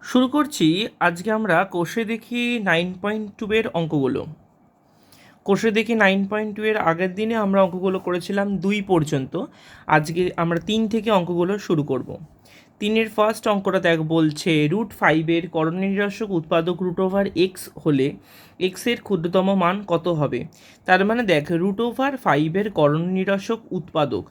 শুরু করছি। আজকে আমরা কোষে দেখি 9.2 এর অঙ্কগুলো। কোষে দেখি 9.2 এর আগের দিনে আমরা অঙ্কগুলো করেছিলাম 2 পর্যন্ত। আজকে আমরা 3 থেকে অঙ্কগুলো শুরু করব। 3-এর ফার্স্ট অঙ্কটা দেখ, বলছে √5 করণনির্দেশক উৎপাদক √x হলে x এর ক্ষুদ্রতম মান কত হবে। তার মানে দেখ, √5 করণনির্দেশক উৎপাদক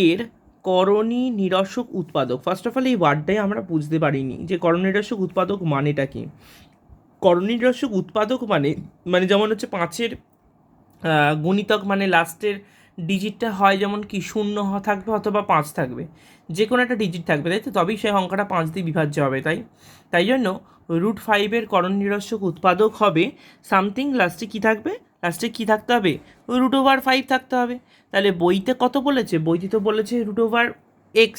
এর করণী নিরসক উৎপাদক, ফার্স্ট অফ অল এই ওয়ার্ডটাই আমরা বুঝতে পারিনি যে করণনির্দেশক উৎপাদক মানেটা কি। করণনির্দেশক উৎপাদক মানে মানে যেমন হচ্ছে 5-এর গুণিতক, মানে লাস্টের ডিজিটটা হয় যেমন কি 0 থাকবে অথবা 5 থাকবে, যে কোনো একটা ডিজিট থাকবে, তাই তো, তবেই সেই সংখ্যাটা 5 দিয়ে বিভাজ্য হবে। তাই জন্য √5 করণনির্দেশক উৎপাদক হবে সামথিং, লাস্টে কি থাকবে, লাস্টে কি থাকতে হবে, √5 থাকতে হবে। তাহলে বইতে কত বলেছে, বইতে তো বলেছে √x।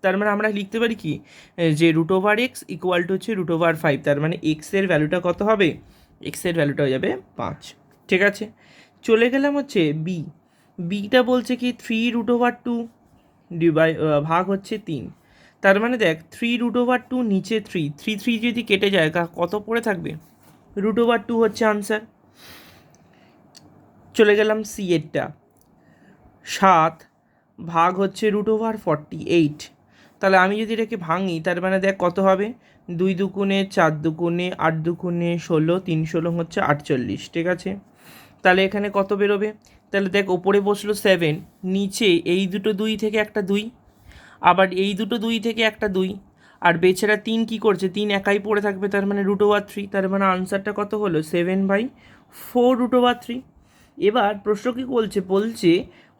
তার মানে আমরা লিখতে পারি কি, যে √x ইকুয়াল টু হচ্ছে √5। তার মানে এক্স এর ভ্যালুটা কত হবে, এক্স এর ভ্যালুটা হয়ে যাবে 5। ঠিক আছে, চলে গেলাম হচ্ছে বিটা বলছে কি 3√2 ভাগ হচ্ছে 3। তার মানে দেখ 3√2 নিচে 3 যদি কেটে যায় কত পড়ে থাকবে, √2 হচ্ছে আনসার। চলে গেলাম সি এরটা, 7 ভাগ হচ্ছে √48। তাহলে আমি যদি এটাকে ভাঙি, তার মানে দেখ কত হবে, 2 দুগুণে 4 দুগুণে 8 দুগুণে 16, 3 16 হচ্ছে 48। ঠিক আছে, তাহলে এখানে কত বেরোবে, তাহলে দেখ ওপরে বসলো 7, নিচে এই দুটো 2 থেকে একটা 2, আবার এই দুটো 2 থেকে একটা 2, আর বেচারা 3 কী করছে, 3 একাই পড়ে থাকবে, তার মানে √3। তার মানে আনসারটা কত হলো, 7/4 √3। এবার প্রশ্ন কী বলছে, বলছে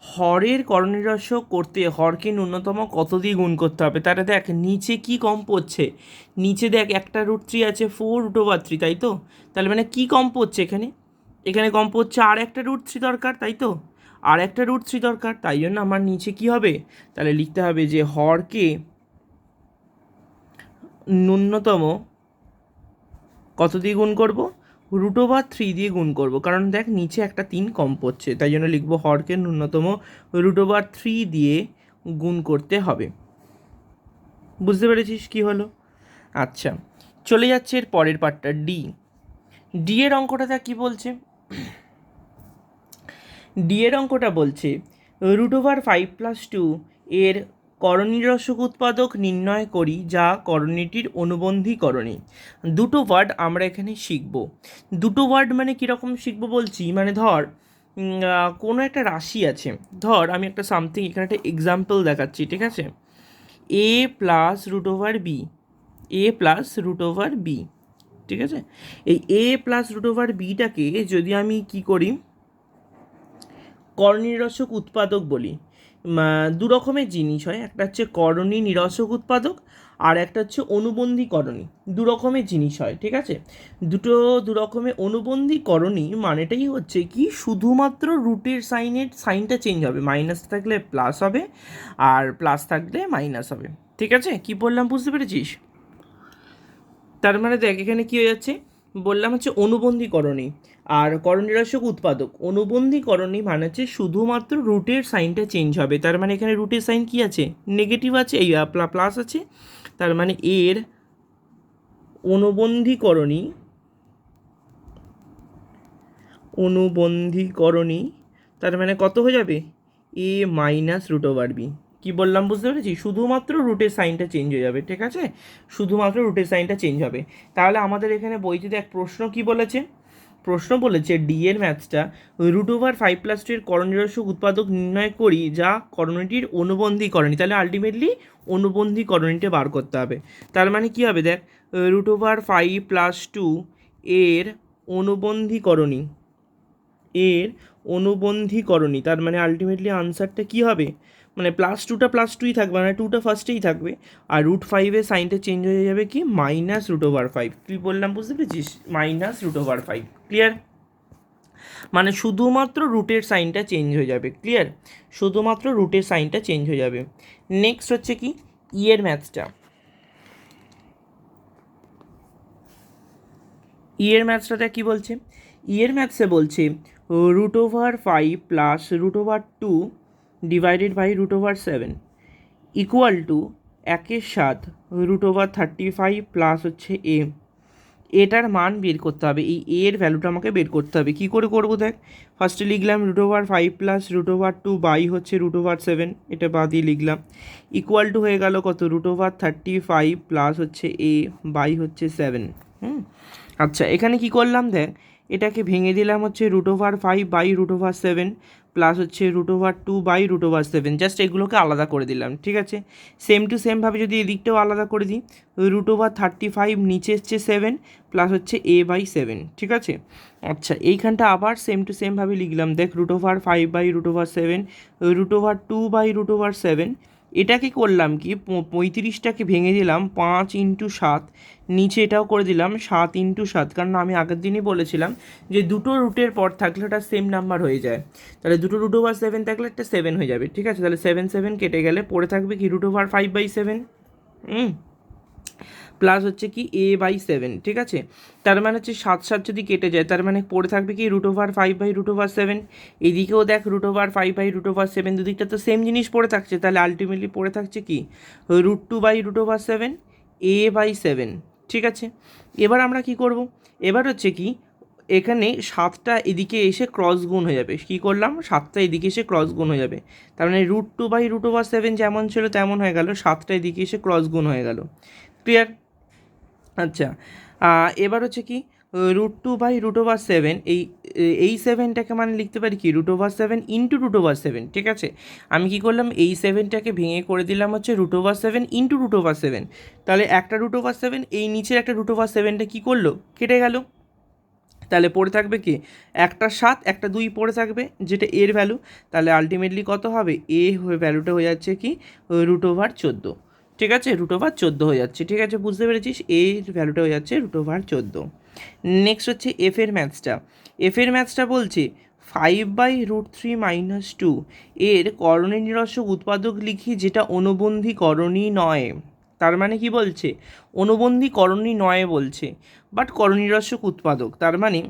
হরের করণনির্দেশক করতে হরকে ন্যূনতম কত দিয়ে গুণ করতে হবে। তাহলে দেখ নিচে কি কম পড়ছে, নিচে দেখ একটা √3 আছে, 4 √3, তাই তো। তাহলে মানে কি কম পড়ছে এখানে, এখানে কম পড়ছে আর একটা √3 দরকার, তাই তো, আর একটা √3 দরকার। তাই জন্য আমার নিচে কি হবে, তাহলে লিখতে হবে যে হরকে ন্যূনতম কত দিয়ে গুণ করব, √3 দিয়ে গুণ করব, কারণ দেখ নিচে একটা 3 কম পড়ছে, তাই জন্য লিখব হরকে ন্যূনতম √3 দিয়ে গুণ করতে হবে। বুঝতে পেরেছিস কি হলো। আচ্ছা, চলে যাচ্ছে এর পরের পার্টটা, ডি এর অঙ্কটা দেখ কী বলছে। ডি এর অঙ্কটা বলছে √5+2 এর করণনির্দেশক উৎপাদক নির্ণয় করি, যা করণীটির অনুবন্ধী করণী। দুটো ওয়ার্ড আমরা এখানে শিখব। দুটো ওয়ার্ড মানে কীরকম শিখব বলছি, মানে ধর কোনো একটা রাশি আছে, ধর আমি একটা সামথিং এখানে একটা এক্সাম্পল দেখাচ্ছি, ঠিক আছে, a plus √b, a plus √b, ঠিক আছে। এই a প্লাস √bটাকে যদি আমি কি করি, করণী নিরসক উৎপাদক বলি। দু রকমের জিনিস হয়, একটা হচ্ছে করণী নিরসক উৎপাদক, আর একটা হচ্ছে অনুবন্ধী করণী। দু রকমের জিনিস হয়, ঠিক আছে। দু রকমের অনুবন্ধী করণী মানেটাই হচ্ছে কি, শুধুমাত্র রুটের সাইনটা চেঞ্জ হবে, মাইনাস থাকলে প্লাস হবে আর প্লাস থাকলে মাইনাস হবে। ঠিক আছে, কি বললাম বুঝতে পেরেছিস। তার মানে দেখ এখানে কী হয়ে যাচ্ছে, বললাম হচ্ছে অনুবন্ধীকরণী আর করণনির্দেশক উৎপাদক। অনুবন্ধীকরণী মানে হচ্ছে শুধুমাত্র রুটের সাইনটা চেঞ্জ হবে, তার মানে এখানে রুটের সাইন কি আছে, নেগেটিভ আছে, এই প্লাস আছে, তার মানে এর অনুবন্ধীকরণী তার মানে কত হয়ে যাবে, a মাইনাস √b। কী বললাম বুঝতে পেরেছি, শুধুমাত্র রুটের সাইনটা চেঞ্জ হয়ে যাবে, ঠিক আছে, শুধুমাত্র রুটের সাইনটা চেঞ্জ হবে। তাহলে আমাদের এখানে বইতে দেখ প্রশ্ন কি বলেছে, প্রশ্ন বলেছে ডি এর ম্যাথসটা √5+2 এর করণনির্দেশক উৎপাদক নির্ণয় করি, যা করণীটির অনুবন্ধী করণী। তাহলে আলটিমেটলি অনুবন্ধী করণীটা বার করতে হবে। তার মানে কি হবে দেখ, √5+2 এর অনুবন্ধী করণী, তার মানে আলটিমেটলি আনসারটা কী হবে, মানে +2টা+2ই থাকবে, মানে 2টা ফার্স্টেই থাকবে, আর √5-এর সাইনটা চেঞ্জ হয়ে যাবে কি -√5। কী বললাম বুঝতে পেরেছিস, -√5। ক্লিয়ার, মানে শুধুমাত্র রুটের সাইনটা চেঞ্জ হয়ে যাবে। ক্লিয়ার, শুধুমাত্র রুটের সাইনটা চেঞ্জ হয়ে যাবে। নেক্সট হচ্ছে কি এর ম্যাথসটা, এর ম্যাথসটাতে কী বলছে, এর ম্যাথসে বলছে √5 + √2 divided by √7 equal to 1/7 plus হচ্ছে এ, এটার মান বের করতে হবে, এই এর ভ্যালুটা আমাকে বের করতে হবে। কী করে করবো দেখ, ফার্স্টে লিখলাম √5 প্লাস √2 বাই হচ্ছে √7, এটা বাদই লিখলাম, ইকুয়াল টু হয়ে গেল কত, √35 প্লাস হচ্ছে এ বাই হচ্ছে 7। আচ্ছা, এখানে কি করলাম দেখ, এটাকে ভেঙে দিলাম হচ্ছে √5 বাই √7 প্লাস হচ্ছে √2 বাই √7, জাস্ট এগুলোকে আলাদা করে দিলাম, ঠিক আছে। সেম টু সেমভাবে যদি এদিকটাও আলাদা করে দিই, √35 নিচে এসছে 7 প্লাস হচ্ছে এ বাই 7, ঠিক আছে। আচ্ছা, এইখানটা আবার সেম টু সেমভাবে লিখলাম, দেখ √5 বাই √7, √2 বাই √7, এটা কি করলাম কি 35টাকে ভেঙে দিলাম 5 × 7, নিচে এটাও করে দিলাম 7 × 7, কারণ আমি আগের দিনই বলেছিলাম যে দুটো রুটের পর থাকলে ওটা সেম নাম্বার হয়ে যায়, তাহলে দুটো √7 থাকলে একটা 7 হয়ে যাবে, ঠিক আছে। তাহলে 7 কেটে গেলে পড়ে থাকবে কি √5/7 প্লাস হচ্ছে কি এ বাই 7, ঠিক আছে। তার মানে হচ্ছে 7 যদি কেটে যায়, তার মানে পড়ে থাকবে কি √5/7। এদিকেও দেখ √5/7, দুদিকটা তো সেম জিনিস পড়ে থাকছে, তাহলে আলটিমেটলি পড়ে থাকছে কি √2/7 এ বাই 7, ঠিক আছে। এবার আমরা কি করব, এবার হচ্ছে কি এখানে 7টা এদিকে এসে ক্রস গুণ হয়ে যাবে, কী করলাম 7টা এদিকে এসে ক্রস গুণ হয়ে যাবে, তার মানে √2/7 যেমন ছিল তেমন হয়ে গেল, 7টা এদিকে এসে ক্রস গুণ হয়ে গেল, ক্লিয়ার। আচ্ছা, এবার হচ্ছে কি √2/7, এই 7টাকে মানে লিখতে পারি কি √7 × √7, ঠিক আছে। আমি কি করলাম, এই 7টাকে ভেঙে করে দিলাম হচ্ছে √7 × √7, তাহলে একটা √7, এই নিচের একটা √7টা কী করলো, কেটে গেল, তাহলে পড়ে থাকবে কি একটা 7 একটা 2 পড়ে থাকবে, যেটা এর ভ্যালু, তাহলে আলটিমেটলি কত হবে, এ ভ্যালুটা হয়ে যাচ্ছে কি √14, ঠিক আছে, √14 হয়ে যাচ্ছে, ঠিক আছে, বুঝতে পেরেছিস, এর ভ্যালুটা হয়ে যাচ্ছে √14। নেক্সট হচ্ছে এফের ম্যাথসটা বলছে 5/√3 - 2 এর করণী নিরসক উৎপাদক লিখি যেটা অনুবন্ধী করণী নয়। তার মানে কি বলছে, অনুবন্ধী করণী নয় বলছে, বাট করণীরসক উৎপাদক, তার মানে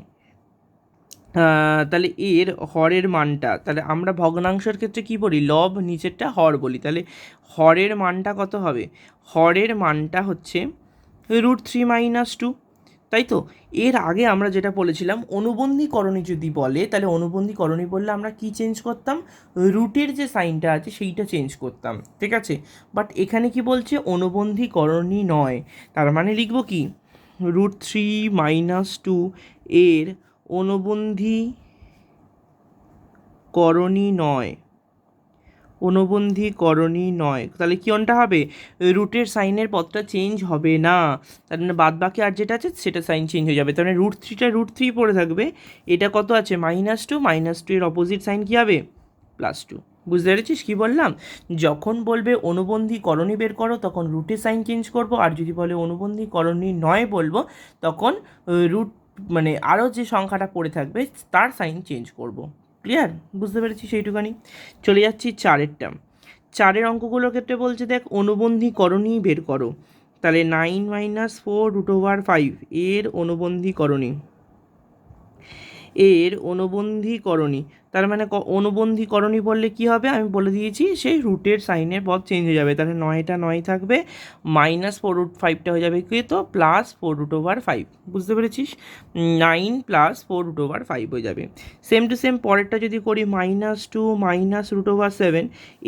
তাহলে এর হরের মানটা, তাহলে আমরা ভগ্নাংশের ক্ষেত্রে কী বলি, লব, নিচেরটা হর বলি, তাহলে হরের মানটা কত হবে, হরের মানটা হচ্ছে √3 - 2, তাই তো। এর আগে আমরা যেটা বলেছিলাম অনুবন্ধী করণী যদি বলে, তাহলে অনুবন্ধী করণী বললে আমরা কি চেঞ্জ করতাম, রুটের যে সাইনটা আছে সেইটা চেঞ্জ করতাম, ঠিক আছে। বাট এখানে কি বলছে, অনুবন্ধী করণী নয়, তার মানে লিখব কি √3 - 2 এর অনুবন্ধী করণী নয়, তাহলে কি অনটা হবে, রুটের সাইনের পথটা চেঞ্জ হবে না, তার মানে বাদ বাকি আর যেটা আছে সেটা সাইন চেঞ্জ হয়ে যাবে, তার মানে √3 পড়ে থাকবে, এটা কত আছে -2 এর অপোজিট সাইন কী হবে +2, বুঝতে পেরেছিস কী বললাম। যখন বলবে অনুবন্ধী করণী বের করো তখন রুটের সাইন চেঞ্জ করব, আর যদি বলে অনুবন্ধী করণী নয় বলবো তখন রুট মানে আরও যে সংখ্যাটা পড়ে থাকবে তার সাইন চেঞ্জ করব, ক্লিয়ার, বুঝতে পেরেছি সেইটুকানি। চলে যাচ্ছি 4 অঙ্কগুলোর ক্ষেত্রে বলছে দেখ অনুবন্ধী করণী বের করো, তাহলে 9 - 4 √5 এর অনুবন্ধী করণী, তার মানে অনুবন্ধী করণী বললে কি হবে, আমি বলে দিয়েছি সেই রুটের সাইনের পথ চেঞ্জ হয়ে যাবে, তাহলে 9টা 9 থাকবে, -4√5টা হয়ে যাবে কি তো +4√5, বুঝতে পেরেছিস, 9 + 4√5 হয়ে যাবে। সেম টু সেম পরেরটা যদি করি -2 -√7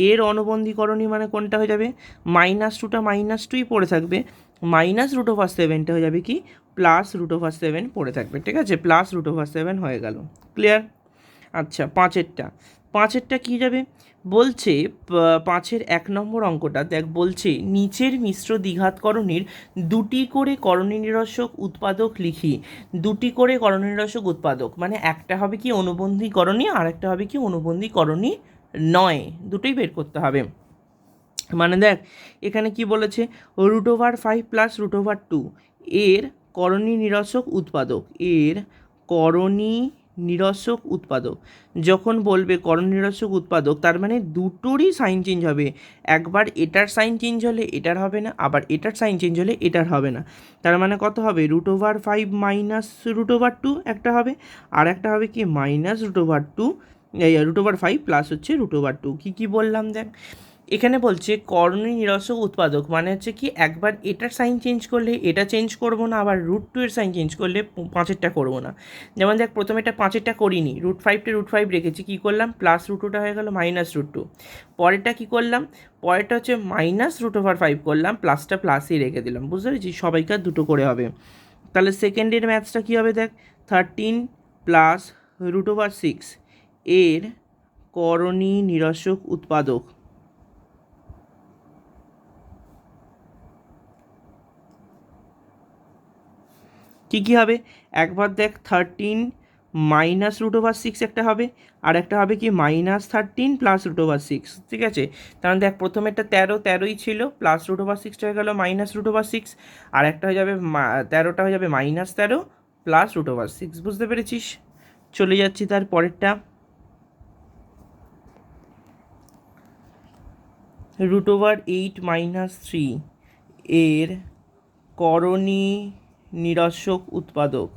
এর অনুবন্ধী করণী মানে কোনটা হয়ে যাবে, -2টা -2ই পড়ে থাকবে, -√7টা হয়ে যাবে কি +√7 পড়ে থাকবে, ঠিক আছে, +√7 হয়ে গেল, ক্লিয়ার। আচ্ছা, পাঁচেরটা কী যাবে, বলছে 5-এর 1 নম্বর অঙ্কটা দেখ, বলছে নিচের মিশ্র দ্বিঘাতকরণীর দুটি করে করণী নিরসক উৎপাদক লিখি, দুটি করে করণী নিরসক উৎপাদক মানে একটা হবে কি অনুবন্ধী করণী আর একটা হবে কি অনুবন্ধী করণী নয়, দুটোই বের করতে হবে। মানে দেখ এখানে কি বলেছে, √5 + √2 এর করণী নিরসক উৎপাদক, যখন বলবে করণী নিরসক উৎপাদক তার মানে দুটোরই সাইন চেঞ্জ হবে, একবার এটার সাইন চেঞ্জ হলে এটার হবে না, আবার এটার সাইন চেঞ্জ হলে এটার হবে না, তার মানে কত হবে √5 - √2 একটা হবে, আর একটা হবে কি -√2 √5 প্লাস হচ্ছে √2, কী বললাম দেখ, এখানে বলছে করণীয় নিরসক উৎপাদক, মানে হচ্ছে কি একবার এটার সাইন চেঞ্জ করলে এটা চেঞ্জ করবো না, আবার √2 এর সাইন চেঞ্জ করলে 5-এরটা করবো না। যেমন দেখ প্রথমে এটা 5-এরটা করিনি, √5টা √5 রেখেছি, কী করলাম +√2টা হয়ে গেল -√2। পরেরটা কী করলাম, পরেরটা হচ্ছে -√5 করলাম, প্লাসটা প্লাসই রেখে দিলাম। বুঝতে পেরেছি, সবাইকার দুটো করে হবে। তাহলে সেকেন্ডের ম্যাথসটা কী হবে দেখ, 13 + √6 এর করণীয় নিরসক উৎপাদক। কী হবে, একবার দেখ 13 -√6 একটা হবে, আর একটা হবে কি -13 + √6, ঠিক আছে। কারণ দেখ প্রথমেরটা 13ই ছিল, +√6টা হয়ে গেল -√6, আর একটা হয়ে যাবে 13টা হয়ে যাবে -13 + √6। বুঝতে পেরেছিস? চলে যাচ্ছি তার পরেরটা, √8 - 3 এর করণীয় নিরসক উৎপাদক।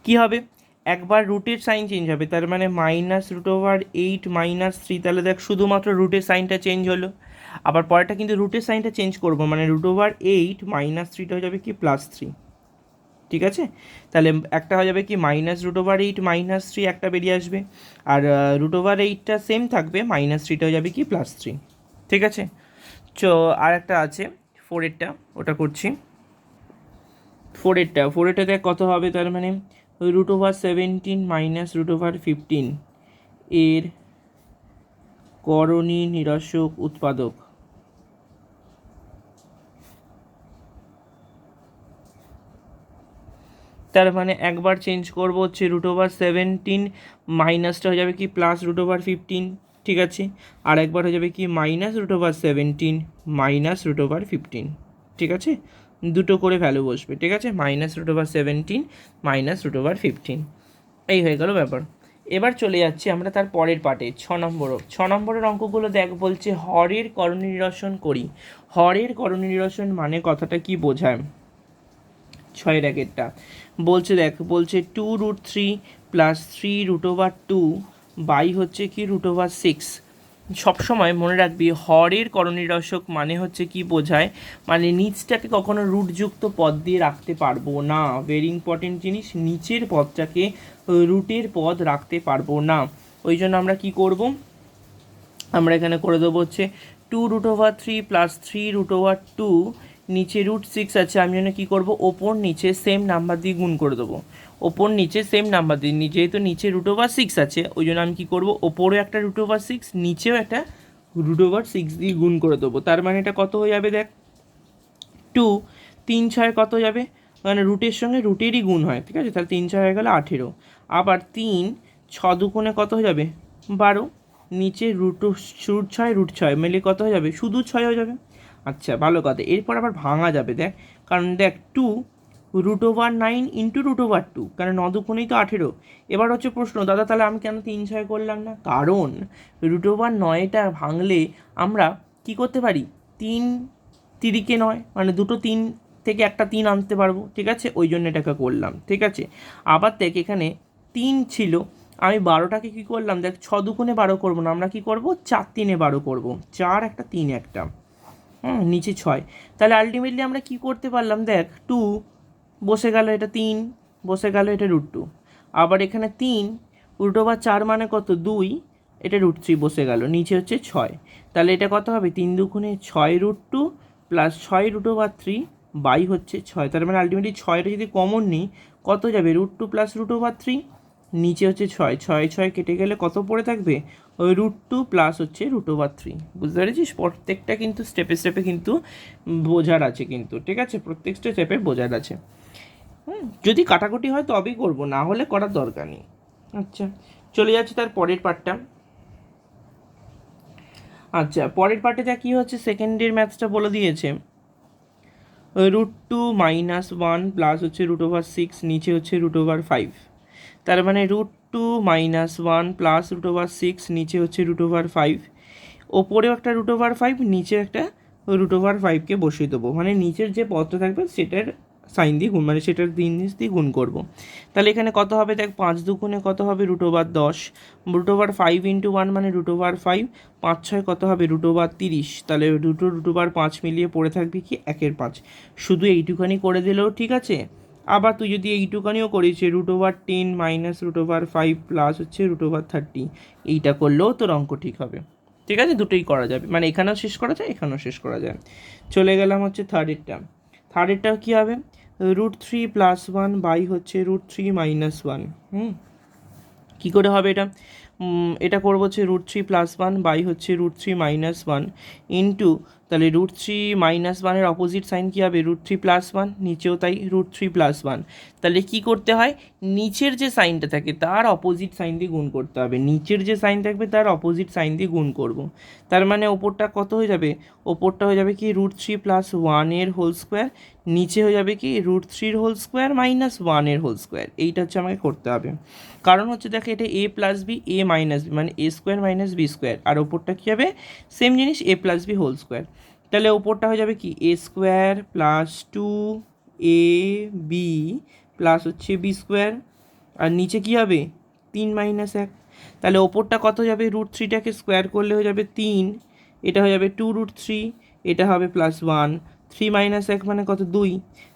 কী হবে, একবার রুটের সাইন চেঞ্জ হবে, তার মানে -√8 - 3, তাহলে দেখ শুধুমাত্র রুটের সাইনটা চেঞ্জ হলো। আবার পরেরটা কিন্তু রুটের সাইনটা চেঞ্জ করবো, মানে √8 - 3টা হয়ে যাবে কি +3, ঠিক আছে। তাহলে একটা হয়ে যাবে কি -√8 - 3 একটা বেরিয়ে আসবে, আর √8টা সেম থাকবে, -3টা হয়ে যাবে কি +3, ঠিক আছে। আর একটা আছে 4-এরটা, ওটা করছি। 4-এরটা দেখ কত হবে, তার মানে √17 - √15 এর করণীয় নিরসক উৎপাদক। তার মানে একবার চেঞ্জ করব হচ্ছে √17, মাইনাসটা হয়ে যাবে কি +√15, ঠিক আছে। আর একবার হয়ে যাবে কি -√17 -√15, ঠিক আছে। দুটো করে ভ্যালু বসবে, ঠিক আছে, -√17 -√15, এই হয়ে গেল ব্যাপার। এবার চলে যাচ্ছি আমরা তার পরের পার্টে, 6 নম্বরের অঙ্কগুলো দেখ, বলছে হরের করণীয় নিরসন করি। হরের করণীয় নিরসন মানে কথাটা কি বোঝায়, 6-এর আগেরটা বলছে দেখ, বলছে 2√3 + 3√2 বাই হচ্ছে কি √6। সবসময় মনে রাখবি হরের করণীরসক মানে হচ্ছে কি বোঝায়, মানে নিচটাকে কখনো রুটযুক্ত পদ দিয়ে রাখতে পারবো না, ভেরি ইম্পর্টেন্ট জিনিস, নিচের পদটাকে রুটের পদ রাখতে পারবো না। ওই জন্য আমরা কি করব, আমরা এখানে করে দেবো হচ্ছে 2√3 + 3√2, নিচে √6 আছে, আমি জন্য কী করবো, ওপর নিচে সেম নাম্বার দিয়ে গুণ করে দেবো, ওপর নিচে সেম নাম্বার দিয়ে, যেহেতু নিচে √6 আছে ওই জন্য আমি কী করবো, ওপরেও একটা √6, নিচেও একটা √6 দিয়ে গুণ করে দেবো। তার মানে এটা কত হয়ে যাবে দেখ, 2 3 6 কত যাবে, মানে রুটের সঙ্গে রুটেরই গুণ হয়, ঠিক আছে। তাহলে 3 6 হয়ে গেলে 18, আবার 3 6 2 কত হয়ে যাবে 12, নিচে √6 মিলে কত হয়ে যাবে, শুধু 6 হয়ে যাবে। আচ্ছা ভালো কথা, এরপর আবার ভাঙা যাবে দেখ, কারণ দেখ 2 √9 × √2, কারণ 9 2 তো 18। এবার হচ্ছে প্রশ্ন, দাদা তাহলে আমি কেন 3 6 করলাম না, কারণ √9টা ভাঙলে আমরা কি করতে পারি, 3 3 9, মানে দুটো 3 থেকে একটা 3 আনতে পারবো, ঠিক আছে, ওই জন্য এটাকে করলাম, ঠিক আছে। আবার দেখ এখানে 3 ছিল, আমি 12টাকে কী করলাম দেখ, 6 2 12 করবো না, আমরা কী করবো 4 3 12 করবো, 4 একটা 3 একটা, নিচে 6। তাহলে আলটিমেটলি আমরা কি করতে পারলাম দেখ, 2 বসে গেল, এটা 3 বসে গেল, এটা √2, আবার এখানে 3 √4 মানে কত 2, এটা √3 বসে গেল, নিচে হচ্ছে 6। তাহলে এটা কত হবে, 3 2 6 √2 + 6 √3 বাই হচ্ছে 6। তার মানে আলটিমেটলি 6টা যদি কমন নিই কত যাবে, √2 + √3, নিচে হচ্ছে 6 6 6 কেটে গেলে কত পড়ে থাকবে, ওই √2 প্লাস হচ্ছে √3। বুঝতে পেরেছিস, প্রত্যেকটা কিন্তু স্টেপে স্টেপে কিন্তু বোঝার আছে কিন্তু, ঠিক আছে, প্রত্যেকটা স্টেপে বোঝার আছে। যদি কাটাকুটি হয় তবেই করবো, না হলে করার দরকার নেই। আচ্ছা চলে যাচ্ছে তার পরের পার্টটা। আচ্ছা পরের পার্টে যা কী হচ্ছে, সেকেন্ডের ম্যাথসটা বলে দিয়েছে, √2 - 1 প্লাস হচ্ছে √6, নিচে হচ্ছে √5। তার মানে √2 - 1 প্লাস √6, নিচে হচ্ছে √5, ওপরেও একটা √5, নিচে একটা √5কে বসিয়ে দেবো, মানে নিচের যে পদটা থাকবে সেটার সাইন দিয়ে গুণ, মানে সেটার জিনিস দিয়ে গুণ করবো। তাহলে এখানে কত হবে দেখ, 5 দুগুণে কত হবে √10, √5 ইন্টু 1 মানে √5, 5 6 কত হবে √30, তাহলে √5 মিলিয়ে পড়ে থাকবে কি 1/5। শুধু এইটুখানি করে দিলেও ঠিক আছে। আবার তুই যদি এইটুখানিও করিস √10 মাইনাস √5 প্লাস হচ্ছে √30, এইটা করলেও তোর অঙ্ক ঠিক হবে। ঠিক আছে, দুটোই করা যাবে, মানে এখানেও শেষ করা যায় এখানেও শেষ করা যায়। চলে গেলাম হচ্ছে থার্ডেরটা। থার্ডেরটাও কী হবে, √3 + 1 বাই হচ্ছে √3 - 1। কী করে হবে এটা, এটা করবো হচ্ছে √3 + 1 বাই হচ্ছে √3 - 1 ইন্টু, তাহলে √3 - 1 অপোজিট সাইন কী হবে, √3 + 1, নিচেও তাই √3 + 1। তাহলে কি করতে হয়, নিচের যে সাইনটা থাকে তার অপোজিট সাইন দিয়ে গুণ করতে হবে, নিচের যে সাইন থাকবে তার অপোজিট সাইন দিয়ে গুণ করব। তার মানে ওপরটা কত হয়ে যাবে, ওপরটা হয়ে যাবে কি √3 + 1 এর হোল স্কোয়ার, নিচে হয়ে যাবে কি √3 এর হোল স্কোয়ার মাইনাস 1 এর হোল স্কোয়ার। এইটা হচ্ছে আমাকে করতে হবে, কারণ হচ্ছে দেখো এটা a + b a - b মানে a² - b², আর ওপরটা কী হবে সেম জিনিস a + b হোল স্কোয়ার। তাহলে ওপরটা হয়ে যাবে কি a² + 2ab প্লাস হচ্ছে b², আর নিচে কী হবে 3 - 1। তাহলে ওপরটা কত যাবে, √3টাকে স্কোয়ার করলে হয়ে যাবে 3, এটা হয়ে যাবে 2√3, এটা হবে +1, 3 - 1 মানে কত 2।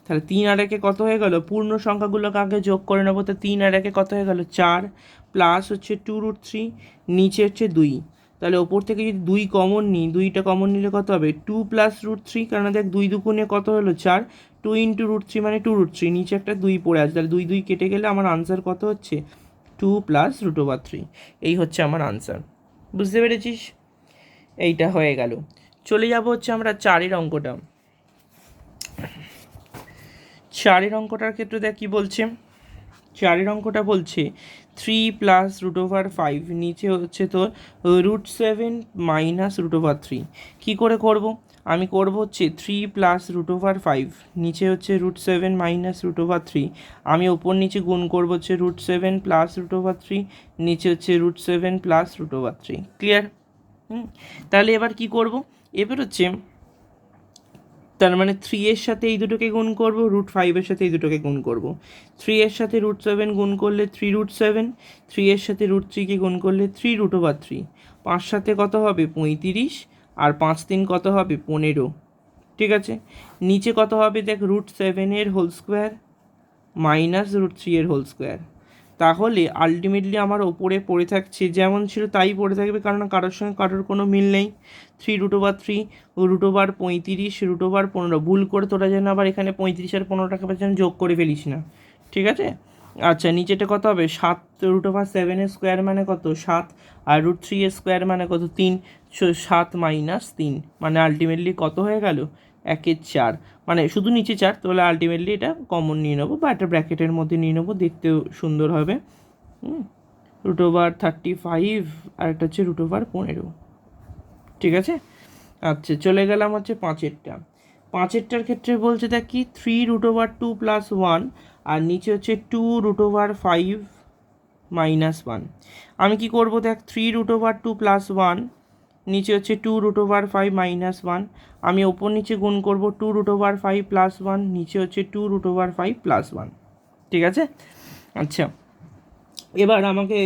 তাহলে 3 আর 1 কত হয়ে গেল, পূর্ণ সংখ্যাগুলোকে আগে যোগ করে নেবো, তো 3 আর 1 কত হয়ে গেল 4, প্লাস হচ্ছে 2√3, নিচে হচ্ছে 2। তাহলে ওপর থেকে যদি 2 কমন নিই, 2টা কমন নিলে কত হবে 2 + √3, কারণ দেখ 2 দুগুণে কত হলো 4, 2 × √3 মানে 2√3, নিচে একটা 2 পড়ে আছে, তাহলে 2 2 কেটে গেলে আমার আনসার কত হচ্ছে 2 + √3। এই হচ্ছে আমার আনসার, বুঝতে পেরেছিস? এইটা হয়ে গেল। চলে যাব হচ্ছে আমরা 4-এর অঙ্কটা। 4-এর অঙ্কটার ক্ষেত্রে দেখ কী বলছে, 4-এর অঙ্কটা বলছে 3 + √5, নিচে হচ্ছে তোর √7 মাইনাস √3। কী করে করব, আমি করব হচ্ছে 3 + √5, নিচে হচ্ছে √7 মাইনাস √3, আমি ওপর নিচে গুণ করব হচ্ছে √7 + √3, নিচে হচ্ছে √7 + √3। ক্লিয়ার? তাহলে এবার কি করব, এবার হচ্ছে তার মানে 3 এর সাথে এই দুটোকে গুণ করব, √5 এর সাথে এই দুটোকে গুণ করব। 3 এর সাথে √7 গুণ করলে 3√7, 3 এর সাথে √3কে গুণ করলে 3√3, 5 সাথে কত হবে 35, আর 5 3 কত হবে 15। ঠিক আছে, নিচে কত হবে দেখ √7 এর হোল স্কোয়ার মাইনাস √3 এর হোল স্কোয়ার। তাহলে আলটিমেটলি আমার ওপরে পড়ে থাকছে যেমন ছিল তাই পড়ে থাকবে, কারণ কারোর সঙ্গে কারোর কোনো মিল নেই। 3√3, √35, √15, ভুল করে তোরা যেন আবার এখানে 35 আর 15টাকে যেন যোগ করে ফেলিস না, ঠিক আছে? আচ্ছা, নিচেটা কত হবে 7, √7 এর স্কোয়ার মানে কত 7, আর √3 এর স্কোয়ার মানে কত 3, 7 - 3 মানে আলটিমেটলি কত হয়ে গেল 1/4, মানে শুধু নিচে 4, তাহলে আলটিমেটলি এটা কমন নিয়ে নেবো বা একটা ব্র্যাকেটের মধ্যে নিয়ে নেবো, দেখতেও সুন্দর হবে। √35 আর একটা হচ্ছে √15। ঠিক আছে, আচ্ছা চলে গেলাম হচ্ছে 5-এরটা। 5-এরটার ক্ষেত্রে বলছে দেখ কি 3√2 + 1, আর নিচে হচ্ছে 2√5 - 1। আমি কি করব দেখ 3√2 + 1, নিচে হচ্ছে 2√5 - 1, আমি ওপর নিচে গুণ করব 2√5 + 1, নিচে হচ্ছে 2√5 + 1। ঠিক আছে, আচ্ছা এবার আমাকে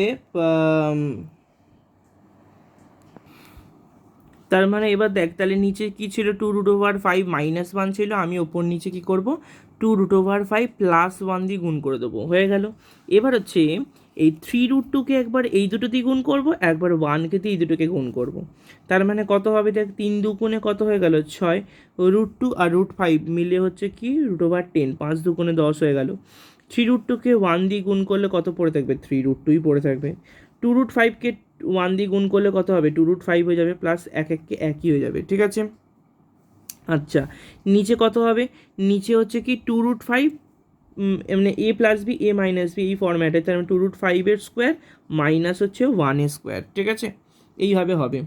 তার মানে এবার দেখ, তাহলে নিচে কি ছিল 2√5 - 1 ছিল, আমি ওপর নিচে কি করব 2√5 + 1 দিয়ে গুণ করে দেবো, হয়ে গেল। এবার হচ্ছে এই 3√2কে একবার এই দুটো দিয়ে গুণ করব, একবার 1কে দিয়ে এই দুটোকে গুণ করব। তার মানে কত হবে দেখ 3 দুগুণে কত হয়ে গেল 6, √2 আর √5 মিলে হচ্ছে কি √10, 5 দুগুণে 10 হয়ে গেল। 3√2কে 1 দিয়ে গুণ করলে কত পড়ে থাকবে 3√2ই পড়ে থাকবে। 2√5কে 1 দিয়ে গুণ করলে কত হবে 2√5 হয়ে যাবে, প্লাস 1 একই হয়ে যাবে। ঠিক আছে, আচ্ছা নিচে কত হবে, নিচে হচ্ছে কি 2√5 মানে a + b a - b এই ফর্ম্যাটে, তার মানে 2√5 এর স্কোয়ার মাইনাস হচ্ছে 1 এর স্কোয়ার। ঠিক আছে, এইভাবে হবে।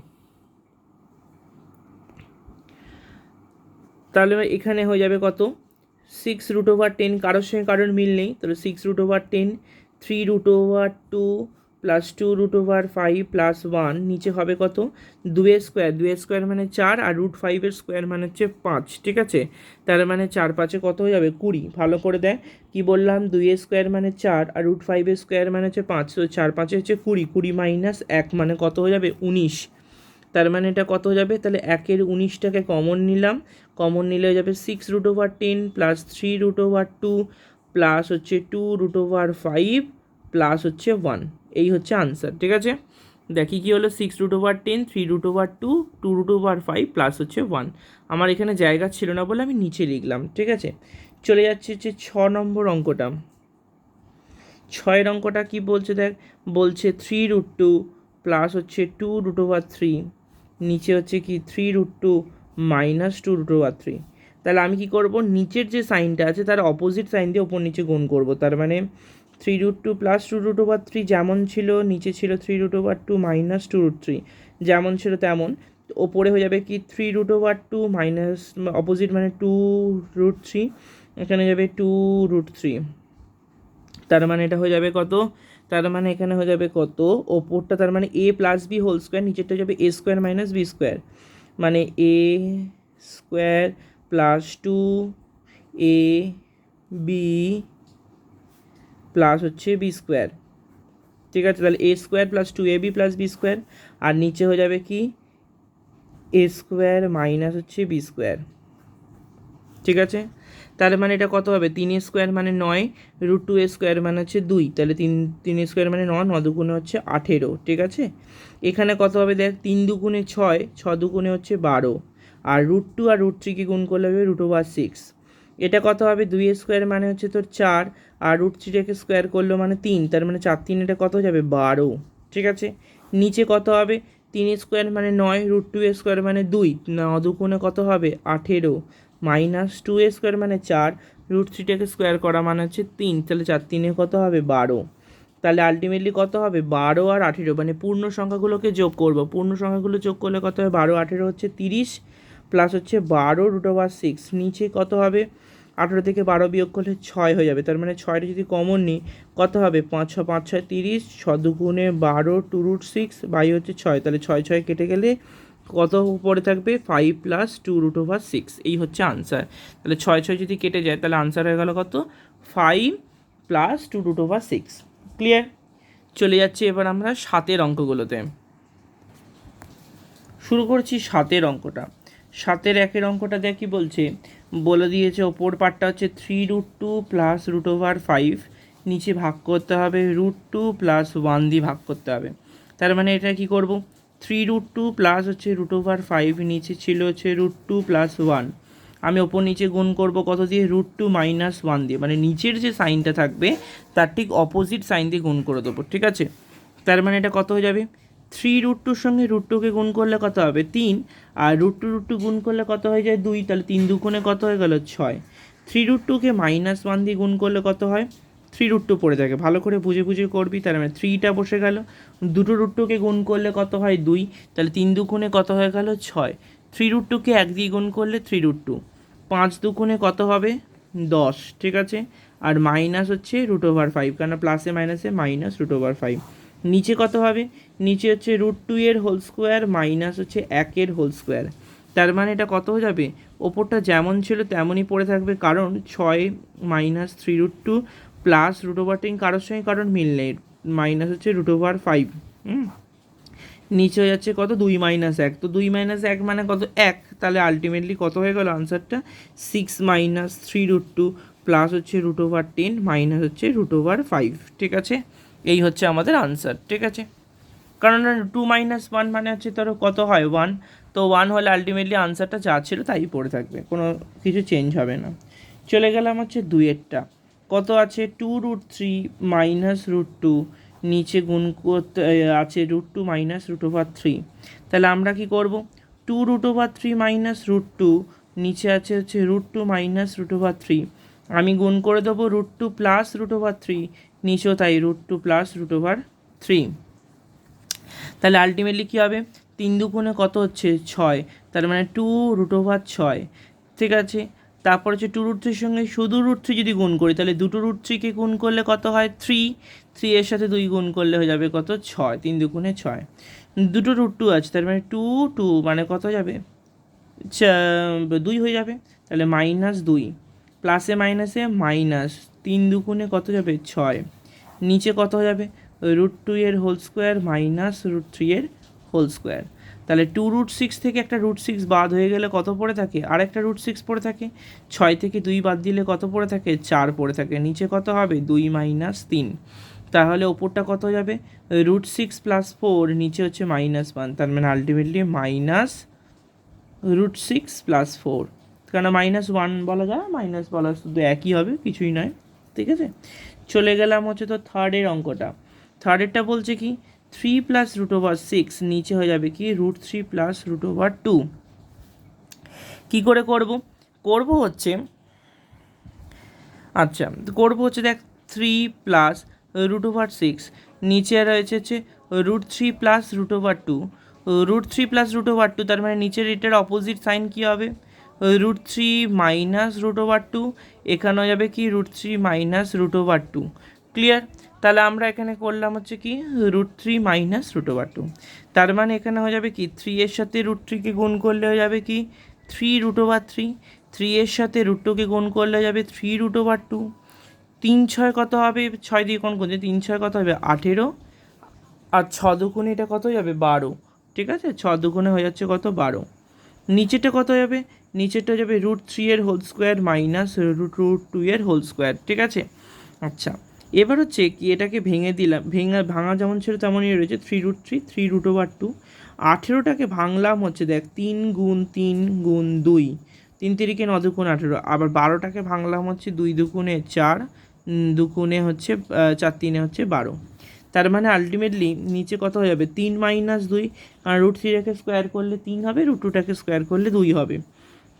তাহলে এখানে হয়ে যাবে কত 6√10, কারোর সঙ্গে কারোর মিল নেই, তাহলে 6√10, 3√2 প্লাস 2√5 প্লাস 1, নিচে হবে কত 2 এর স্কোয়ার মানে 4, আর √5 স্কোয়ার মানে হচ্ছে 5, ঠিক আছে। তার মানে 4 5 কত হয়ে যাবে 20। ভালো করে দেখ কি বললাম, 2 স্কোয়ার মানে 4 আর √5 স্কোয়ার মানে হচ্ছে 5, তো 4 5 হচ্ছে 20, 20 মাইনাস 1 মানে কত হয়ে যাবে 19। তার মানে এটা কত হয়ে যাবে, তাহলে 1-এর 19টাকে কমন নিলাম, কমন নিলে হয়ে যাবে 6√10 প্লাস 3√2 প্লাস হচ্ছে 2√5 প্লাস হচ্ছে 1, এই হচ্ছে আনসার, ঠিক আছে। দেখি কি হলো, 6√10, 3√2, 2√5 প্লাস হচ্ছে 1। আমার এখানে জায়গা ছিল না বলে আমি নিচে লিখলাম, ঠিক আছে। চলে যাচ্ছে হচ্ছে 6 নম্বর অঙ্কটা। 6 অঙ্কটা কি বলছে দেখ, বলছে 3√2 প্লাস হচ্ছে 2√3, নিচে হচ্ছে কি 3√2 মাইনাস 2√3। তাহলে আমি কি করব, নিচের যে সাইনটা আছে তার অপোজিট সাইন দিয়ে ওপর নিচে গুণ করব। তার মানে 3√2 প্লাস 2√3 যেমন ছিল নিচে ছিল 3√2 মাইনাস 2√3, যেমন ছিল তেমন। ওপরে হয়ে যাবে কি 3√2 মাইনাস অপোজিট মানে 2√3, এখানে যাবে 2√3। তার মানে এটা হয়ে যাবে কত, তার মানে এখানে হয়ে যাবে কত, ওপরটা তার মানে a plus b whole square, নিচেরটা হয়ে যাবে a square minus b square, মানে a square plus 2ab plus হচ্ছে বি স্কোয়ার, ঠিক আছে। তাহলে a square plus 2ab plus b square, আর নিচে হয়ে যাবে কি a স্কোয়ার মাইনাস হচ্ছে বি স্কোয়ার, ঠিক আছে। তাহলে মানে এটা কত হবে, 3 স্কোয়ার মানে 9, √2 স্কোয়ার মানে হচ্ছে 2, তাহলে 3 স্কোয়ার মানে 9, 9 দুগুণে হচ্ছে 18, ঠিক আছে। এখানে কত হবে দেখ, 3 দুগুণে 6, 6 দুগুণে হচ্ছে 12, আর √2 আর √3কে গুণ করলে হবে √6। এটা কত হবে, 2 স্কোয়ার মানে হচ্ছে তোর 4, আর √3টাকে স্কোয়ার করলো মানে 3, তার মানে 4 3 এটা কত হয়ে যাবে 12, ঠিক আছে। নিচে কত হবে, 3 স্কোয়ার মানে 9, √2 স্কোয়ার মানে 2, 9 দুগুণে কত হবে 18, মাইনাস 2 স্কোয়ার মানে 4, √3টাকে স্কোয়ার করা মানে হচ্ছে 3, তাহলে 4 3 কত হবে 12। তাহলে আলটিমেটলি কত হবে 12 আর 18, মানে পূর্ণ সংখ্যাগুলোকে যোগ করব, পূর্ণ সংখ্যাগুলো যোগ করলে কত হবে 12 18 হচ্ছে 30, প্লাস হচ্ছে 12√6, নিচে কত হবে 18 থেকে 12 বিয়োগ করলে 6 হয়ে যাবে। তার মানে 6টা যদি কমন নিই কত হবে, 5 6 5 6 30, 6 দুগুণে 12, 2√6 বাই হচ্ছে 6, তাহলে 6 6 কেটে গেলে কত পড়ে থাকবে 5 প্লাস 2√6, এই হচ্ছে আনসার। তাহলে 6 6 যদি কেটে যায় তাহলে আনসার হয়ে গেল কত 5 প্লাস 2√6, ক্লিয়ার। চলে যাচ্ছি এবার আমরা 7 অঙ্কগুলোতে। শুরু করছি 7 অঙ্কটা। 7 1 অঙ্কটা দেখ কি বলছে, বলে দিয়েছে ওপর পার্টটা হচ্ছে 3√2 প্লাস √5, নিচে ভাগ করতে হবে √2 প্লাস 1 দিয়ে ভাগ করতে হবে। তার মানে এটা কি করব, 3√2 প্লাস হচ্ছে √5, নিচে ছিল হচ্ছে √2 প্লাস 1, আমি ওপর নিচে গুণ করব কত দিয়ে, √2 মাইনাস 1 দিয়ে, মানে নিচের যে সাইনটা থাকবে তার ঠিক অপোজিট সাইন দিয়ে গুণ করে দেবো, ঠিক আছে। তার মানে এটা কত হয়ে যাবে, 3√2 সঙ্গে √2কে গুণ করলে কত হবে 3, আর √2 গুণ করলে কত হয়ে যায় 2, তাহলে 3 দুগুণে কত হয়ে গেল 6। 3√2কে মাইনাস 1 দিয়ে গুণ করলে কত হয়, 3√2 পড়ে থাকে, ভালো করে বুঝে বুঝে করবি। তার মানে 3টা বসে গেল, দুটো √2কে গুণ করলে কত হয় 2, তাহলে 3 দুগুণে কত হয়ে গেল 6। 3√2কে 1 দিয়ে গুণ করলে 3√2, 5 দুগুণে কত হবে 10, ঠিক আছে। আর মাইনাস হচ্ছে √5, কারণ প্লাসে মাইনাসে মাইনাস √5। নিচে কত হবে, নিচে হচ্ছে √2 এর হোল স্কোয়ার মাইনাস হচ্ছে 1 এর হোল স্কোয়ার। তার মানে এটা কত হয়ে যাবে, ওপরটা যেমন ছিল তেমনই পড়ে থাকবে, কারণ 6 মাইনাস 3√2 প্লাস √10 কারোর সঙ্গে কারণ মিল নেই, মাইনাস হচ্ছে √5। নিচে হয়ে যাচ্ছে কত 2 মাইনাস 1, তো 2 মাইনাস 1 মানে কত 1, তাহলে আলটিমেটলি কত হয়ে গেল আনসারটা 6 মাইনাস 3√2 প্লাস হচ্ছে √10 মাইনাস হচ্ছে √5, ঠিক আছে। এই হচ্ছে আমাদের আনসার, ঠিক আছে। কারণ 2 মাইনাস 1 মানে হচ্ছে তোর কত হয় 1, তো 1 হলে আলটিমেটলি আনসারটা যা ছিল তাই পড়ে থাকবে, কোনো কিছু চেঞ্জ হবে না। চলে গেলাম হচ্ছে 2এরটা, কত আছে 2√3 মাইনাস √2, নিচে গুণ করতে আছে √2 মাইনাস √3। তাহলে আমরা কি করব, 2√3 মাইনাস √2, নিচে আছে হচ্ছে √2 মাইনাস √3, আমি গুণ করে দেবো √2 প্লাস √3, নিচেও তাই √2 প্লাস √3। তাহলে আলটিমেটলি কী হবে, 3 দুগুণে কত হচ্ছে 6, তার মানে 2√6, ঠিক আছে। তারপর হচ্ছে 2√3 সঙ্গে শুধু √3 যদি গুণ করি তাহলে দুটো √3কে গুণ করলে কত হয় 3, 3 এর সাথে 2 গুণ করলে হয়ে যাবে কত 6, 3 দুগুণে 6, দুটো রুট 2 আছে তার মানে 2 2 মানে কত যাবে 2 হয়ে যাবে, তাহলে -2 প্লাসে মাইনাসে মাইনাস 3 দুগুণে কত যাবে 6, নিচে কত হয়ে যাবে √2 এর হোল স্কোয়ার মাইনাস √3 এর হোল স্কোয়ার। তাহলে 2√6 থেকে একটা √6 বাদ হয়ে গেলে কত পড়ে থাকে, আর একটা √6 পড়ে থাকে, 6 থেকে 2 বাদ দিলে কত পড়ে থাকে 4 পড়ে থাকে, নিচে কত হবে 2 - 3, তাহলে ওপরটা কত যাবে √6 + 4, নিচে হচ্ছে -1, তার মানে আলটিমেটলি -√6 + 4, কেন -1 বলা যায় মাইনাস বলা শুধু একই হবে, কিছুই নয়। ঠিক আছে, চলে গেলাম হচ্ছে তো থার্ডের অঙ্কটা। থার্ডেরটা বলছে কি 3 + √6, নিচে হয়ে যাবে কি √3 + √2। কী করে করব হচ্ছে আচ্ছা করব হচ্ছে দেখ 3 + √6, নিচে রয়েছে হচ্ছে √3 + √2, √3 + √2, তার মানে নিচের এটার অপোজিট সাইন কী হবে √3 - √2, এখানেও যাবে কি √3 - √2। ক্লিয়ার? তাহলে আমরা এখানে করলাম হচ্ছে কি √3 - √2, তার মানে এখানে হয়ে যাবে কি 3 এর সাথে √3কে গুণ করলে হয়ে যাবে কি 3√3, 3 এর সাথে √2কে গুণ করলে যাবে 3√2, 3 6 কত হবে 6 দিয়ে কোন করছে 3 6 কত হবে 18, আর 6 দুগুণে এটা কত যাবে 12। ঠিক আছে, 6 দুগুণে হয়ে যাচ্ছে কত 12, নিচেটা কত যাবে নিচেরটা যাবে √3 এর হোল স্কোয়ার মাইনাস √2 এর হোল স্কোয়ার। ঠিক আছে, আচ্ছা এবার হচ্ছে কি এটাকে ভেঙে দিলাম, ভাঙা যেমন ছিল তেমনই রয়েছে 3√3 3√2, 18টাকে ভাঙলাম হচ্ছে দেখ 3 গুণ 3 গুণ 2, 3 তিরিকে 9 দুগুণ 18, আবার 12টাকে ভাঙলাম হচ্ছে 2 দুগুণে 4, দুগুণে হচ্ছে 4 3 হচ্ছে 12, তার মানে আলটিমেটলি নিচে কত হয়ে যাবে 3 - 2, কারণ √3টাকে স্কোয়ার করলে 3 হবে, √2টাকে স্কোয়ার করলে 2 হবে,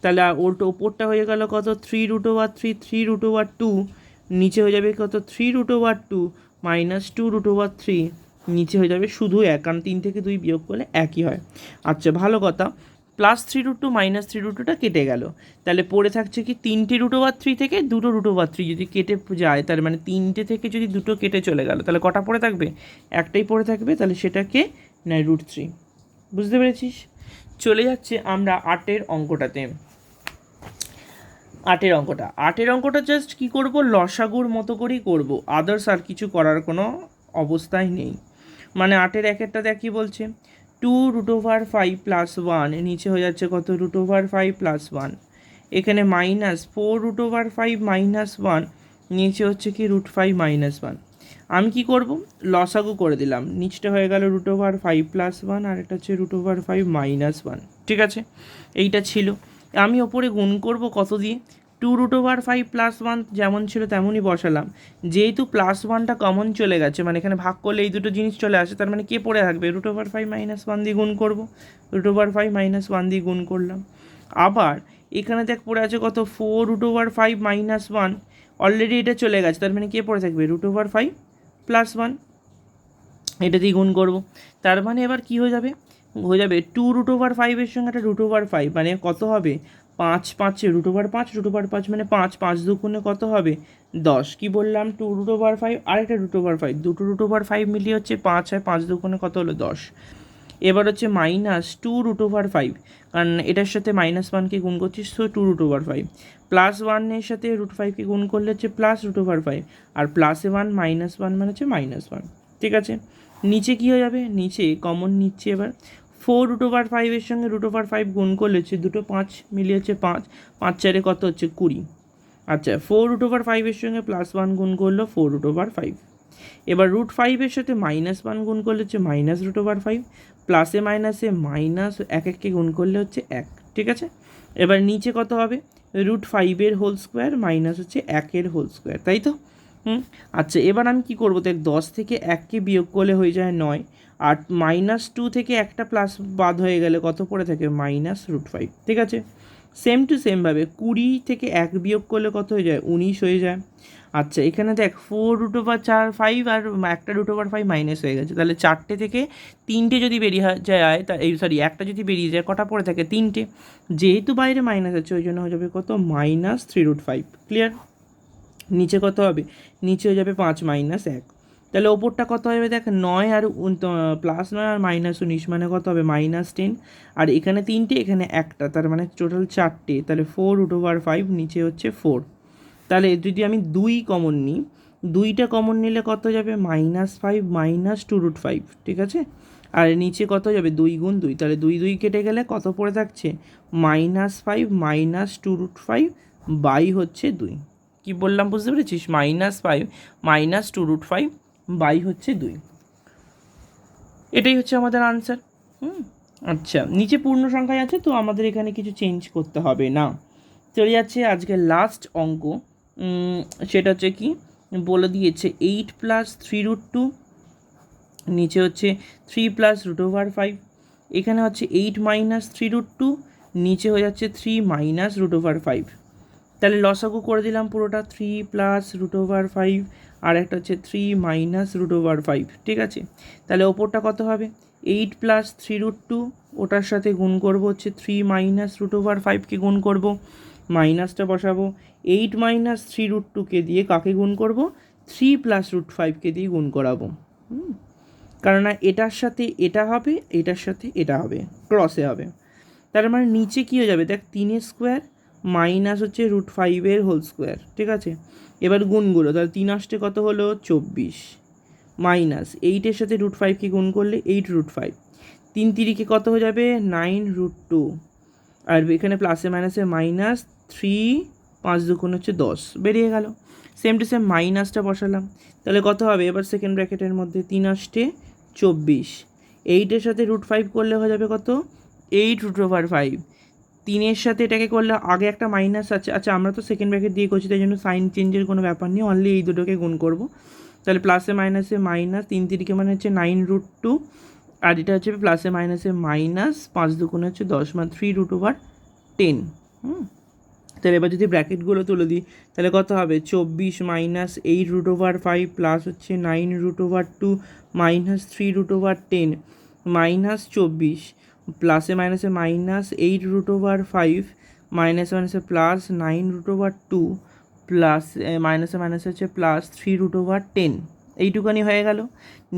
তাহলে ওপরটা হয়ে গেল কত 3√3 3√2, নিচে হয়ে যাবে কত 3√2 - 2√3, নিচে হয়ে যাবে শুধু 1, কারণ 3 থেকে 2 বিয়োগ করলে একই হয়। আচ্ছা ভালো কথা, +3√2 - 3√2টা কেটে গেল, তাহলে পড়ে থাকছে কি 3টে √3 থেকে 2টো √3 যদি কেটে যায়, তার মানে 3টে থেকে যদি 2টো কেটে চলে গেল, তাহলে কটা পড়ে থাকবে একটাই পড়ে থাকবে, তাহলে সেটাকে নেয় √3। বুঝতে পেরেছিস? চলে যাচ্ছে আমরা 8এর অঙ্কটাতে। 8এর অঙ্কটা জাস্ট কী করব লসাগুর মতো করেই করব, আদার্স আর কিছু করার কোনো অবস্থায় নেই। মানে 8এর একেরটা দেখ কী বলছে 2√5 + 1, নিচে হয়ে যাচ্ছে কত √5 + 1, এখানে -4√5 - 1, নিচে হচ্ছে কি √5 - 1। আমি কি করব লসাগু করে দিলাম, নিচটা হয়ে গেল √5 + 1, আর এটা হচ্ছে √5 - 1। ঠিক আছে, এইটা ছিল। আমি ওপরে গুণ করব কত দিয়ে 2√5 + 1 যেমন ছিল তেমনই বসালাম, যেহেতু +1টা কমন চলে গেছে, মানে এখানে ভাগ করলে এই দুটো জিনিস চলে আসে, তার মানে কে পড়ে থাকবে √5 - 1 দিয়ে গুণ করব, √5 - 1 দিয়ে গুণ করলাম। আবার এখানে দেখ পড়ে আছে কত 4√5 - 1, অলরেডি এটা চলে গেছে, তার মানে কে পড়ে থাকবে √5 + 1, এটা দিয়ে গুণ করব, তার মানে এবার কি হয়ে যাবে 2√5 এর সঙ্গে একটা √5, মানে কত হবে 5 5 √5 √5 মানে 5 5 দুগুণে কত হবে 10, কি বললাম 2√5 আর একটা √5, দুটো √5 মিলিয়ে হচ্ছে 5 হয়, 5 দুগুণে কত হলো 10। এবার হচ্ছে -2√5, কারণ এটার সাথে -1কে গুণ করছিস তো 2√5, +1 সাথে √5কে গুণ করলে হচ্ছে +√5, আর +1 -1 মানে হচ্ছে -1। ঠিক আছে, নিচে কী হয়ে যাবে নিচে কমন নিচ্ছে, এবার 4√5 এর সঙ্গে √5 গুণ করলে হচ্ছে দুটো 5 মিলিয়ে হচ্ছে 5, 5 4 কত হচ্ছে 20। আচ্ছা 4√5 এর সঙ্গে +1 গুণ করলো 4√5, এবার √5 এর সাথে -1 গুণ করলে হচ্ছে -√5, প্লাসে মাইনাসে মাইনাস 1 গুণ করলে হচ্ছে 1। ঠিক আছে, এবার নিচে কত হবে √5 এর হোল স্কোয়ার মাইনাস হচ্ছে 1 এর হোল স্কোয়ার, তাই তো? আচ্ছা এবার আমি কি করবো দেখ 10 থেকে 1কে বিয়োগ করলে হয়ে যায় 9, আর -2 থেকে একটা প্লাস বাদ হয়ে গেলে কত পড়ে থাকে -√5। ঠিক আছে, সেম টু সেমভাবে 20 থেকে 1 বিয়োগ করলে কত হয়ে যায় 19 হয়ে যায়। আচ্ছা এখানে দেখ 4√5 আর একটা √5 মাইনাস হয়ে গেছে, তাহলে 4টে থেকে 3টে যদি বেরিয়ে যায়, তা একটা যদি বেরিয়ে যায় কটা পড়ে থাকে 3টে, যেহেতু বাইরে মাইনাস আছে ওই জন্য হয়ে যাবে কত -3√5। ক্লিয়ার? নিচে কত হবে নিচে হয়ে যাবে 5 - 1, তাহলে ওপরটা কত হবে দেখ, 9 আর +9 আর -19 মানে কত হবে -10, আর এখানে 3টে এখানে একটা, তার মানে টোটাল 4টে, তাহলে 4√5, নিচে হচ্ছে 4। তাহলে যদি আমি 2 কমন নিই, 2টা কমন নিলে কত যাবে, -5 -2√5, ঠিক আছে। আর নিচে কত যাবে, 2 গুণ 2, তাহলে 2 2 কেটে গেলে কত পড়ে থাকছে, -5 -2√5 বাই হচ্ছে 2। কী বললাম বুঝতে পেরেছিস, -5 -2√5 বাই হচ্ছে 2। এটাই হচ্ছে আমাদের আনসার। আচ্ছা, নিচে পূর্ণ সংখ্যায় আছে, তো আমাদের এখানে কিছু চেঞ্জ করতে হবে না। চলে যাচ্ছে আজকে লাস্ট অঙ্ক, সেটা হচ্ছে কি বলে দিয়েছে, 8 + 3√2, নিচে হচ্ছে 3 + √5, এখানে হচ্ছে 8 - 3√2, নিচে হয়ে যাচ্ছে 3 - √5। তাহলে লসাগু করে দিলাম পুরোটা, 3 + √5 আর একটা হচ্ছে 3 - √5, ঠিক আছে। তাহলে ওপরটা কত হবে, 8 + 3√2, ওটার সাথে গুণ করব হচ্ছে 3 - √5কে গুণ করব, মাইনাসটা বসাবো, 8 - 3√2কে দিয়ে কাকে গুণ করব, 3 + √5কে দিয়ে গুণ করাবো। কারণ এটার সাথে এটা হবে, এটার সাথে এটা হবে, ক্রসে হবে। তার মানে নিচে কী হয়ে যাবে দেখ, 3 স্কোয়ার মাইনাস হচ্ছে √5 হোল স্কোয়ার, ঠিক আছে। এবার গুণগুলো, তাহলে 3 আসতে কত হলো 24, মাইনাস 8-এর সাথে √5কে গুণ করলে 8√5, 3 তিরিকে কত হয়ে যাবে 9√2, আর এখানে প্লাসে মাইনাসে মাইনাস 3, 5 দুগুণ হচ্ছে 10, বেরিয়ে গেল। সেম টু সেম মাইনাসটা বসালাম, তাহলে কত হবে, এবার সেকেন্ড ব্র্যাকেটের মধ্যে 3 আসতে 24, 8-এর সাথে √5 করলে হয়ে যাবে কত, 8√5, 3-এর সাথে এটাকে করলে আগে একটা মাইনাস আছে, আচ্ছা আমরা তো সেকেন্ড ব্র্যাকেট দিয়ে করছি, তাই জন্য সাইন চেঞ্জের কোনো ব্যাপার নেই, অনলি এই দুটোকে গুণ করব। তাহলে প্লাসে মাইনাসে মাইনাস, 3 তিরিকে মানে হচ্ছে 9√2, আর এটা হচ্ছে প্লাসে মাইনাসে মাইনাস, 5 দুগুণ হচ্ছে 10, মানে 3√10। তাহলে এবার যদি ব্র্যাকেটগুলো তুলে দিই, তাহলে কত হবে, 24 - 8√5 প্লাস হচ্ছে 9√2 মাইনাস 3√10 মাইনাস 24, প্লাসে মাইনাসে মাইনাস 8√5 মাইনাসে মাইনাসে প্লাস 9√2 প্লাস মাইনাসে মাইনাসে হচ্ছে প্লাস 3√10, এইটুকানি হয়ে গেল।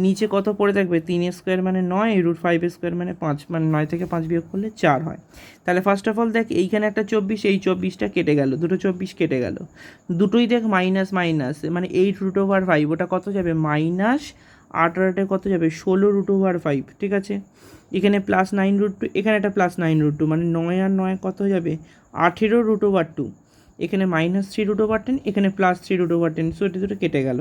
নিচে কত পড়ে থাকবে, 3 স্কোয়ার মানে 9, √5 স্কোয়ার মানে 5, মানে 9 থেকে 5 বিয়োগ করলে 4 হয়। তাহলে ফার্স্ট অফ অল দেখ, এইখানে একটা 24, এই 24টা কেটে গেল, দুটো 24 কেটে গেল, দুটোই দেখ মাইনাস মাইনাস, মানে 8√5, ওটা কত যাবে মাইনাস 8 কত যাবে 16√5, ঠিক আছে। এখানে প্লাস 9√2, এখানে একটা প্লাস 9√2, মানে 9 আর 9 কত হয়ে যাবে 18√2, এখানে মাইনাস 3√10, এখানে প্লাস 3√10, সো এটা দুটো কেটে গেল।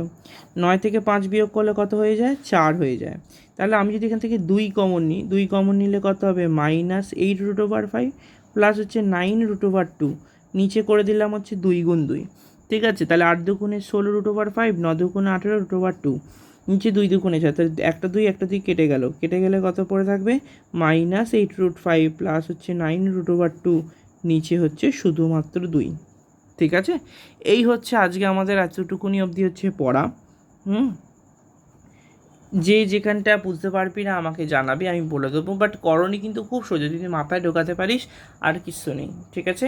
9 থেকে 5 বিয়োগ করলে কত হয়ে যায়, 4 হয়ে যায়। তাহলে আমি যদি এখান থেকে 2 কমন নিই, 2 কমন নিলে কত হবে, -8√5 প্লাস হচ্ছে 9√2, নিচে করে দিলাম হচ্ছে 2 গুণ 2, ঠিক আছে। তাহলে 8 দুগুণে 16√5, 9 দুগুণে 18√2, নিচে 2 দুগুণে 4, তাহলে একটা 2 কেটে গেল, কেটে গেলে কত পড়ে থাকবে, -8√5 প্লাস হচ্ছে 9√2, নিচে হচ্ছে শুধুমাত্র 2, ঠিক আছে। এই হচ্ছে আজকে আমাদের এতটুকুনি অবধি হচ্ছে পড়া। যে যেখানটা বুঝতে পারবি না আমাকে জানাবি, আমি বলে দেবো, বাট করণী কিন্তু খুব সোজা, যদি মাথায় ঢোকাতে পারিস আর কিছু নেই, ঠিক আছে।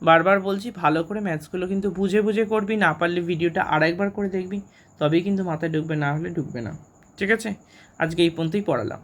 বারবার বলছি, ভালো করে ম্যাথসগুলো কিন্তু বুঝে বুঝে করবি, না পারলে ভিডিওটা আরেকবার করে দেখবি, তবেই কিন্তু মাথায় ঢুকবে, না হলে ঢুকবে না, ঠিক আছে। আজকে এই পর্যন্তই পড়ালাম।